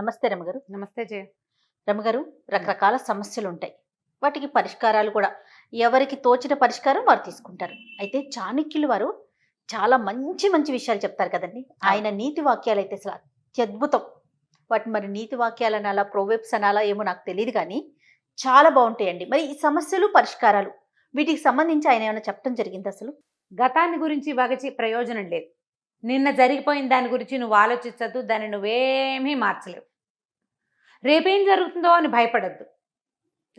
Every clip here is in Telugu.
నమస్తే రమగారు. నమస్తే జయ. రమగారు, రకరకాల సమస్యలుంటాయి. వాటికి పరిష్కారాలు కూడా ఎవరికి తోచిన పరిష్కారం వారు తీసుకుంటారు. అయితే చాణక్యులు వారు చాలా మంచి మంచి విషయాలు చెప్తారు కదండి. ఆయన నీతి వాక్యాలు అయితే అసలు అత్యద్భుతం. వాటిని మరి నీతి వాక్యాలు అనాలా, ప్రోవెబ్స్ అనాలా ఏమో నాకు తెలియదు, కానీ చాలా బాగుంటాయండి. మరి ఈ సమస్యలు పరిష్కారాలు వీటికి సంబంధించి ఆయన ఏమైనా చెప్పడం జరిగింది? అసలు గతాన్ని గురించి వగచి ప్రయోజనం లేదు. నిన్న జరిగిపోయిన దాని గురించి నువ్వు ఆలోచించద్దు, దాన్ని నువ్వేమీ మార్చలేవు. రేపేం జరుగుతుందో అని భయపడద్దు.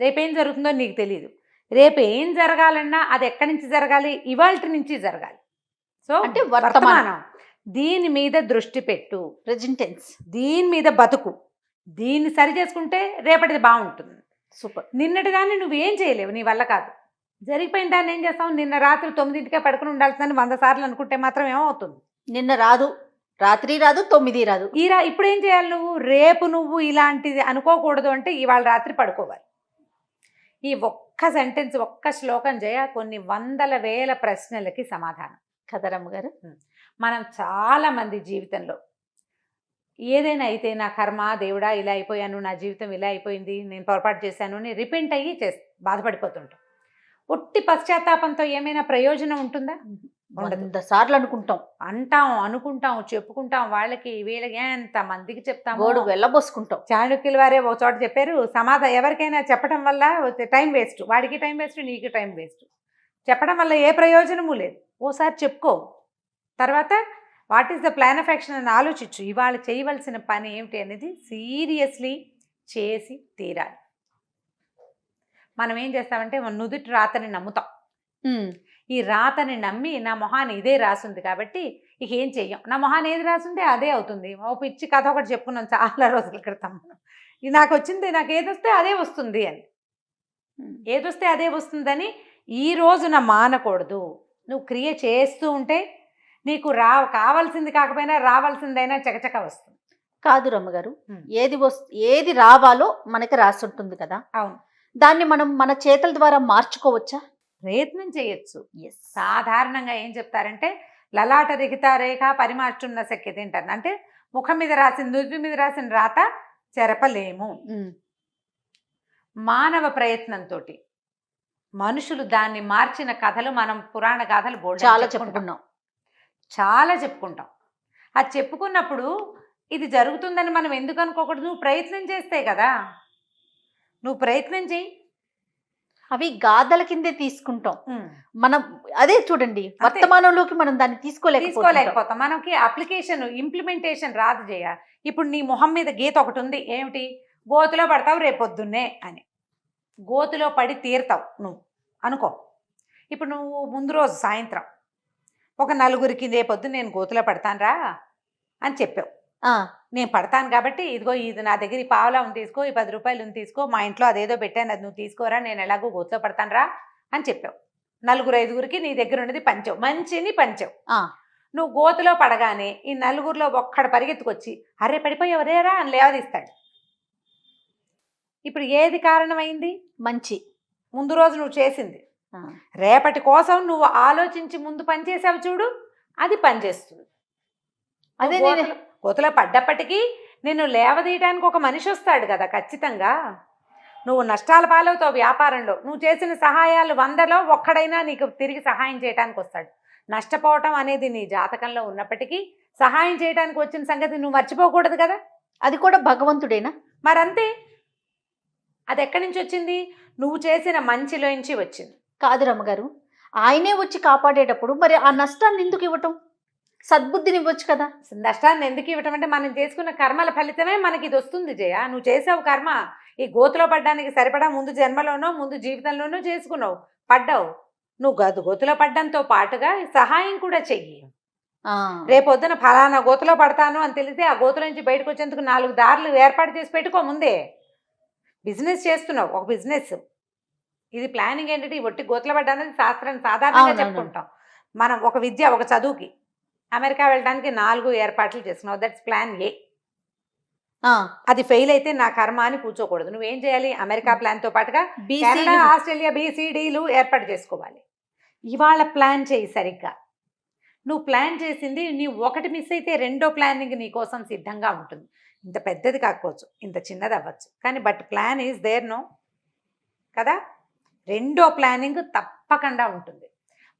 రేపేం జరుగుతుందో నీకు తెలియదు. రేపు ఏం జరగాలన్నా అది ఎక్కడి నుంచి జరగాలి? ఇవాల్టి నుంచి జరగాలి. సో అంటే వర్తమానం. దీని మీద దృష్టి పెట్టు, ప్రెజెంట్ టెన్స్. దీని మీద బతుకు. దీన్ని సరి చేసుకుంటే రేపటిది బాగుంటుంది. సూపర్. నిన్నటి దాన్ని నువ్వేం చేయలేవు, నీ వల్ల కాదు. జరిగిపోయిన దాన్ని ఏం చేస్తావు? నిన్న రాత్రి 9ంటికే పడుకుని ఉండాల్సిందని 100 సార్లు అనుకుంటే మాత్రం ఏమవుతుంది? నిన్న రాదు, రాత్రి రాదు, 9 రాదు. ఇప్పుడు ఏం చేయాలి? రేపు నువ్వు ఇలాంటిది అనుకోకూడదు అంటే ఇవాళ రాత్రి పడుకోవాలి. ఈ ఒక్క సెంటెన్స్, ఒక్క శ్లోకం జయ కొన్ని వందల వేల ప్రశ్నలకి సమాధానం. కదరమ్మ గారు, మనం చాలామంది జీవితంలో ఏదైనా అయితే నా కర్మ దేవుడా ఇలా అయిపోయాను, నా జీవితం ఇలా అయిపోయింది, నేను పొరపాటు చేశాను అని రిపెంట్ అయ్యి బాధపడిపోతుంటాం. ఒట్టి పశ్చాత్తాపంతో ఏమైనా ప్రయోజనం ఉంటుందా? 100 సార్లు అనుకుంటాం, అనుకుంటాం, చెప్పుకుంటాం, వాళ్ళకి వీళ్ళకి ఎంత మందికి చెప్తాం, గోడు వెళ్ళబోసుకుంటాం. చాణక్యుల వారే ఒక చోట చెప్పారు, ఎవరికైనా చెప్పడం వల్ల టైం వేస్ట్. వాడికి టైం వేస్ట్, నీకు టైం వేస్ట్. చెప్పడం వల్ల ఏ ప్రయోజనము లేదు. ఓసారి చెప్పుకో, తర్వాత what is the plan of action అని ఆలోచించు. ఇవాళ చేయవలసిన పని ఏమిటి అనేది సీరియస్లీ చేసి తీరాలి. మనం ఏం చేస్తామంటే మన నుదుటి రాతని నమ్ముతాం. ఈ రాతని నమ్మి నా మొహాన్ని ఇదే రాసుంది కాబట్టి ఇక ఏం చెయ్యం, నా మొహాన్ని ఏది రాసుంటే అదే అవుతుంది. ఓ పిచ్చి కథ ఒకటి చెప్పుకున్నాం చాలా రోజుల క్రితం. ఇది నాకు వచ్చింది, నాకు ఏదొస్తే అదే వస్తుంది అని, ఏదొస్తే అదే వస్తుందని ఈ రోజున మానకూడదు. నువ్వు క్రియ చేస్తూ ఉంటే నీకు కావాల్సింది కాకపోయినా రావాల్సిందైనా చకచక వస్తుంది. కాదు రమ్మగారు, ఏది రావాలో మనకి రాసి ఉంటుంది కదా. అవును. దాన్ని మనం మన చేతుల ద్వారా మార్చుకోవచ్చా? ప్రయత్నం చేయొచ్చు. సాధారణంగా ఏం చెప్తారంటే లలాట రిహిత రేఖ పరిమార్చున్న శక్యత ఏంటారు అంటే ముఖం మీద రాసిన, నుదుటి మీద రాసిన రాత చెరపలేము. మానవ ప్రయత్నంతో మనుషులు దాన్ని మార్చిన కథలు మనం పురాణ గాథలు చాలా చెప్పుకుంటాం. అది చెప్పుకున్నప్పుడు ఇది జరుగుతుందని మనం ఎందుకు అనుకోకూడదు? నువ్వు ప్రయత్నం చేస్తే కదా. నువ్వు ప్రయత్నం చేయి. అవి గాథల కిందే తీసుకుంటాం మనం. అదే చూడండి, వర్తమానంలోకి మనం దాన్ని తీసుకోలేకపోతాం. మనకి అప్లికేషన్, ఇంప్లిమెంటేషన్ రాదు చేయ. ఇప్పుడు నీ మొహం మీద గీత ఒకటి ఉంది, ఏమిటి? గోతులో పడతావు రేపొద్దున్నే అని. గోతులో పడి తీరుతావు నువ్వు అనుకో. ఇప్పుడు నువ్వు ముందు రోజు సాయంత్రం ఒక నలుగురికి రేపొద్దు నేను గోతులో పడతానురా అని చెప్పావు. నేను పడతాను కాబట్టి ఇదిగో ఇది నా దగ్గర పావలా ఉంది తీసుకో, ఈ 10 రూపాయలు ఉంది తీసుకో, మా ఇంట్లో అదేదో పెట్టాను అది నువ్వు తీసుకోరా, నేను ఎలాగో గోతులో పడతానురా అని చెప్పావు. 4-5గురికి నీ దగ్గర ఉన్నది పంచావు, మంచిని పంచావు. నువ్వు గోతులో పడగానే ఈ 4గురిలో ఒక్కడ పరిగెత్తుకొచ్చి అరే పడిపోయావు రేరా అని లేవదీస్తాడు. ఇప్పుడు ఏది కారణమైంది? మంచి. ముందు రోజు నువ్వు చేసింది. రేపటి కోసం నువ్వు ఆలోచించి ముందు పనిచేసావు చూడు, అది పనిచేస్తుంది. అదే గోతులో పడ్డప్పటికీ నిన్ను లేవదీయడానికి ఒక మనిషి వస్తాడు కదా ఖచ్చితంగా. నువ్వు నష్టాల పాలవుతావు వ్యాపారంలో. నువ్వు చేసిన సహాయాలు 100లో ఒక్కడైనా నీకు తిరిగి సహాయం చేయడానికి వస్తాడు. నష్టపోవటం అనేది నీ జాతకంలో ఉన్నప్పటికీ సహాయం చేయడానికి వచ్చిన సంగతి నువ్వు మర్చిపోకూడదు కదా. అది కూడా భగవంతుడేనా? మరంతే. అది ఎక్కడి నుంచి వచ్చింది? నువ్వు చేసిన మంచిలోంచి వచ్చింది. కాదు రమ్మగారు, ఆయనే వచ్చి కాపాడేటప్పుడు మరి ఆ నష్టాన్ని ఎందుకు ఇవ్వటం? సద్బుద్ధిని ఇవ్వచ్చు కదా. నష్టాన్ని ఎందుకు ఇవ్వటం అంటే మనం చేసుకున్న కర్మల ఫలితమే మనకి ఇది వస్తుంది జయ. నువ్వు చేసావు కర్మ, ఈ గోతులో పడ్డానికి సరిపడా ముందు జన్మలోనో ముందు జీవితంలోనో చేసుకున్నావు, పడ్డావు. నువ్వు గోతులో పడ్డంతో పాటుగా సహాయం కూడా చెయ్యి. రేపొద్దున ఫలానా గోతులో పడతాను అని తెలిస్తే ఆ గోతుల నుంచి బయటకు వచ్చేందుకు 4 దారులు ఏర్పాటు చేసి పెట్టుకో ముందే. బిజినెస్ చేస్తున్నావు, ఒక బిజినెస్. ఇది ప్లానింగ్ ఏంటంటే ఈ ఒట్టి గోతులో పడ్డానికి శాస్త్రాన్ని సాధారణంగా చెప్పుకుంటాం మనం. ఒక విద్య, ఒక చదువుకి అమెరికా వెళ్ళడానికి 4 ఏర్పాట్లు చేసుకున్నావు, దట్స్ ప్లాన్ ఏ. అది ఫెయిల్ అయితే నా కర్మ అని కూర్చోకూడదు. నువ్వేం చేయాలి? అమెరికా ప్లాన్తో పాటుగా కెనడా, ఆస్ట్రేలియా BCDలు ఏర్పాటు చేసుకోవాలి. ఇవాళ ప్లాన్ చేయి సరిగ్గా. నువ్వు ప్లాన్ చేసింది నీ ఒకటి మిస్ అయితే రెండో ప్లానింగ్ నీ కోసం సిద్ధంగా ఉంటుంది. ఇంత పెద్దది కాకపోవచ్చు, ఇంత చిన్నది అవ్వచ్చు, కానీ but plan is there no కదా. రెండో ప్లానింగ్ తప్పకుండా ఉంటుంది.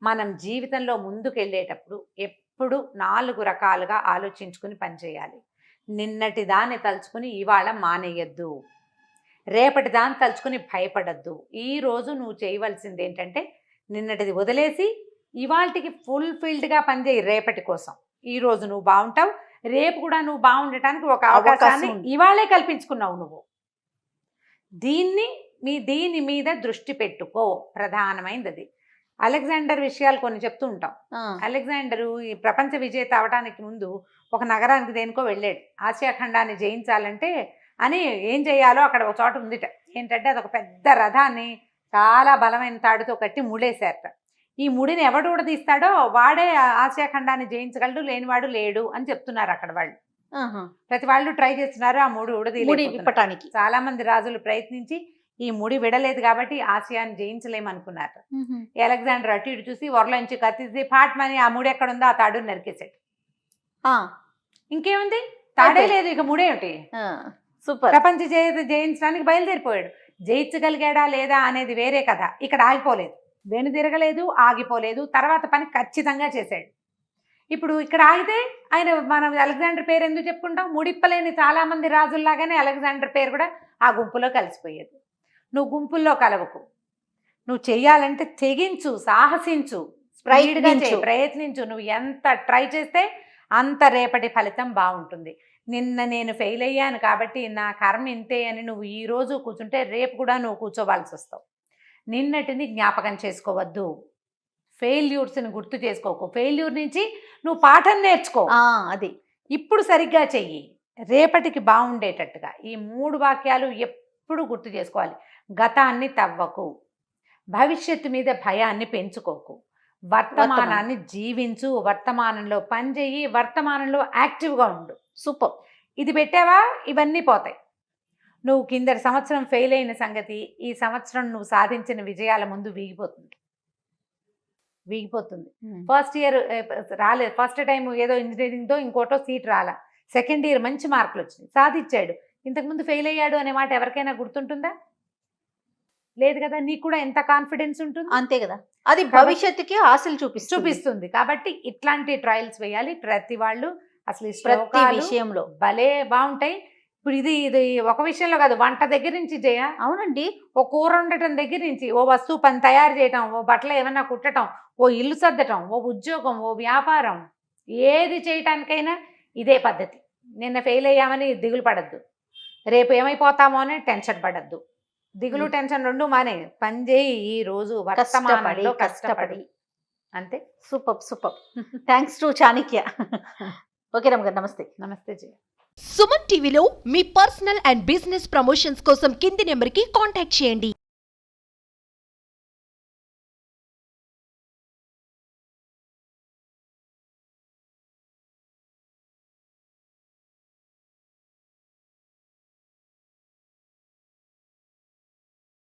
మనం జీవితంలో ముందుకు వెళ్ళేటప్పుడు ఎప్పుడు 4 రకాలుగా ఆలోచించుకుని పనిచేయాలి. నిన్నటి దాన్ని తలుచుకుని ఇవాళ మానేయద్దు, రేపటి దాన్ని తలుచుకుని భయపడద్దు. ఈరోజు నువ్వు చేయవలసింది ఏంటంటే నిన్నటిది వదిలేసి ఇవాళకి ఫుల్ఫిల్డ్గా పనిచేయి రేపటి కోసం. ఈరోజు నువ్వు బాగుంటావు, రేపు కూడా నువ్వు బాగుండటానికి ఒక అవకాశాన్ని ఇవాళే కల్పించుకున్నావు నువ్వు. దీని మీద దృష్టి పెట్టుకో, ప్రధానమైనది అది. అలెగ్జాండర్ విషయాలు కొన్ని చెప్తూ ఉంటాం. అలెగ్జాండరు ఈ ప్రపంచ విజేత అవడానికి ముందు ఒక నగరానికి దేనికో వెళ్ళాడు. ఆసియా ఖండాన్ని జయించాలంటే అని ఏం చేయాలో అక్కడ ఒక చోట ఉందిట. ఏంటంటే అదొక పెద్ద రథాన్ని చాలా బలమైన తాడుతో కట్టి ముడేశారట. ఈ ముడిని ఎవడు ఊడదీస్తాడో వాడే ఆసియా ఖండాన్ని జయించగలడు, లేనివాడు లేడు అని చెప్తున్నారు అక్కడ వాళ్ళు. ప్రతి వాళ్ళు ట్రై చేస్తున్నారు ఆ ముడి ఊడదీయడానికి. చాలా మంది రాజులు ప్రయత్నించి ఈ ముడి విడలేదు కాబట్టి ఆసియాని జయించలేమనుకున్నారు. అలెగ్జాండర్ అటు ఇటు చూసి వరలోంచి కత్తిసి పాట్మని ఆ ముడి ఎక్కడుందో ఆ తాడు నరికేశాడు. ఇంకేముంది, తాడే లేదు, ఇక ముడేమిటి. సూపర్. ప్రపంచ జయించడానికి బయలుదేరిపోయాడు. జయించగలిగాడా లేదా అనేది వేరే కథ. ఇక్కడ ఆగిపోలేదు, వెను తిరగలేదు, ఆగిపోలేదు, తర్వాత పని ఖచ్చితంగా చేశాడు. ఇప్పుడు ఇక్కడ ఆగితే మనం అలెగ్జాండర్ పేరు ఎందుకు చెప్పుకుంటాం? ముడిప్పలేని చాలా మంది రాజుల్లాగానే అలెగ్జాండర్ పేరు కూడా ఆ గుంపులో కలిసిపోయేది. నువ్వు గుంపుల్లో కలవకు. నువ్వు చెయ్యాలంటే తెగించు, సాహసించు, ప్రయత్నించు. నువ్వు ఎంత ట్రై చేస్తే అంత రేపటి ఫలితం బాగుంటుంది. నిన్న నేను ఫెయిల్ అయ్యాను కాబట్టి నా కర్మ ఇంతే అని నువ్వు ఈరోజు కూర్చుంటే రేపు కూడా నువ్వు కూర్చోవాల్సి వస్తావు. నిన్నటిని జ్ఞాపకం చేసుకోవద్దు, ఫెయిల్యూర్స్ని గుర్తు చేసుకోకు. ఫెయిల్యూర్ నుంచి నువ్వు పాఠం నేర్చుకో. అది ఇప్పుడు సరిగ్గా చెయ్యి, రేపటికి బాగుండేటట్టుగా. ఈ 3 వాక్యాలు ఎప్పుడు గుర్తు చేసుకోవాలి. గతాన్ని తవ్వకు, భవిష్యత్తు మీద భయాన్ని పెంచుకోకు, వర్తమానాన్ని జీవించు, వర్తమానంలో పనిచేయి, వర్తమానంలో యాక్టివ్గా ఉండు. సూపర్. ఇది పెట్టావా ఇవన్నీ పోతాయి. నువ్వు కిందటి సంవత్సరం ఫెయిల్ అయిన సంగతి ఈ సంవత్సరం నువ్వు సాధించిన విజయాల ముందు వీగిపోతుంది. ఫస్ట్ ఇయర్ రాలేదు, ఫస్ట్ టైం ఏదో ఇంజనీరింగ్తో ఇంకోటో సీట్ రాలా, సెకండ్ ఇయర్ మంచి మార్కులు వచ్చినాయి, సాధించాడు. ఇంతకుముందు ఫెయిల్ అయ్యాడు అనే మాట ఎవరికైనా గుర్తుంటుందా? లేదు కదా. నీకు కూడా ఎంత కాన్ఫిడెన్స్ ఉంటుంది? అంతే కదా. అది భవిష్యత్తుకి ఆశలు చూపిస్తుంది. కాబట్టి ఇట్లాంటి ట్రయల్స్ వేయాలి ప్రతి వాళ్ళు. అసలు ప్రతి విషయంలో భలే బాగుంటాయి. ఇప్పుడు ఇది ఒక విషయంలో కాదు, వంట దగ్గర నుంచి చేయ. అవునండి. ఓ కూర వండటం దగ్గర నుంచి, ఓ వస్తువు పని తయారు చేయటం, ఓ బట్టలు ఏమన్నా కుట్టడం, ఓ ఇల్లు సర్దటం, ఓ ఉద్యోగం, ఓ వ్యాపారం, ఏది చేయటానికైనా ఇదే పద్ధతి. నిన్న ఫెయిల్ అయ్యామని దిగులు పడద్దు, రేపు ఏమైపోతామో అని టెన్షన్ పడద్దు. దిగులు టెన్షన్ 2 మానే పని చేయి. ఈ రోజు వర్తమానంలో కష్టపడి అంతే. Super. Thanks to Chanakya. Okay రమగారు, నమస్తే. నమస్తే జయ. సుమన్ టీవీలో మీ పర్సనల్ అండ్ బిజినెస్ ప్రమోషన్స్ కోసం కింది నెంబర్కి కాంటాక్ట్ చేయండి.